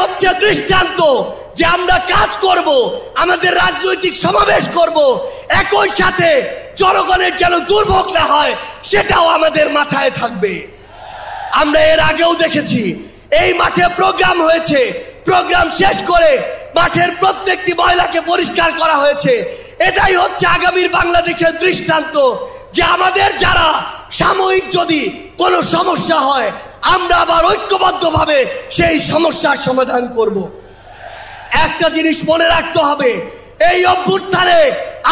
হচ্ছে দৃষ্টান্ত যে আমরা কাজ করব, আমাদের রাজনৈতিক সমাবেশ করব, একই সাথে জনগণের যেন দুর্ভোগ না হয় সেটাও আমাদের মাথায় থাকবে। আমরা এর আগেও দেখেছি এই মাঠে প্রোগ্রাম হয়েছে, প্রোগ্রাম শেষ করে মাঠের প্রত্যেকটি ময়লাকে পরিষ্কার করা হয়েছে। এটাই হচ্ছে আগামীর বাংলাদেশের দৃষ্টান্ত যে আমাদের যারা সাময়িক যদি কোনো সমস্যা হয় আমরা আবার ঐক্যবদ্ধভাবে সেই সমস্যার সমাধান করব। একটা জিনিস মনে রাখতে হবে, এই অভ্যুত্থানে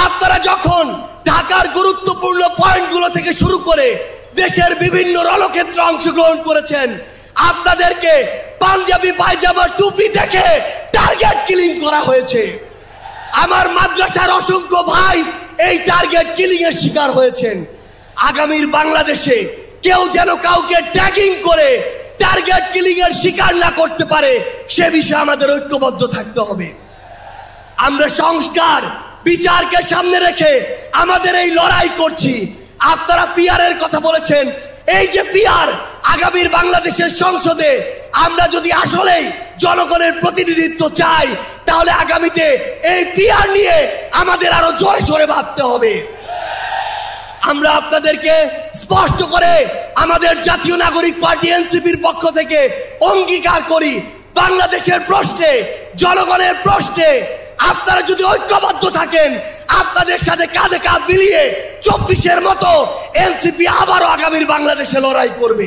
আপনারা যখন ঢাকার গুরুত্বপূর্ণ পয়েন্টগুলো থেকে শুরু করে দেশের বিভিন্ন রণক্ষেত্রে অংশগ্রহণ করেছেন, আপনাদেরকে পাঞ্জাবি পায়জামা টুপি দেখে টার্গেট কিলিং করা হয়েছে। আমার মাদ্রাসার অসংখ্য ভাই এই টার্গেট কিলিং এর শিকার হয়েছেন। আগামীর বাংলাদেশে কেউ যেন কাউকে ট্যাগিং করে টার্গেট কিলিং এর শিকার না করতে পারে সে বিষয়ে আমাদের ঐক্যবদ্ধ থাকতে হবে। আমরা সংস্কার বিচারকে সামনে রেখে আমাদের এই লড়াই করছি। আপনারা পিআর এর কথা বলেছেন, এই যে পিআর আগামীর বাংলাদেশের সংসদে আমরা যদি আসলেই জনগণের প্রতিনিধিত্ব চাই তাহলে আগামীতে এই পিআর নিয়ে আমাদের আরো জোরে সোরে ভাবতে হবে। আমরা আপনাদেরকে স্পষ্ট করে আমাদের জাতীয় নাগরিক পার্টি এনসিপির পক্ষ থেকে অঙ্গীকার করি, বাংলাদেশের প্রশ্নে, জনগণের প্রশ্নে আপনারা যদি ঐক্যবদ্ধ থাকেন, আপনাদের সাথে কাঁধে কাঁধ মিলিয়ে 24-এর মতো এনসিপি আবারও আগামীর বাংলাদেশে লড়াই করবে।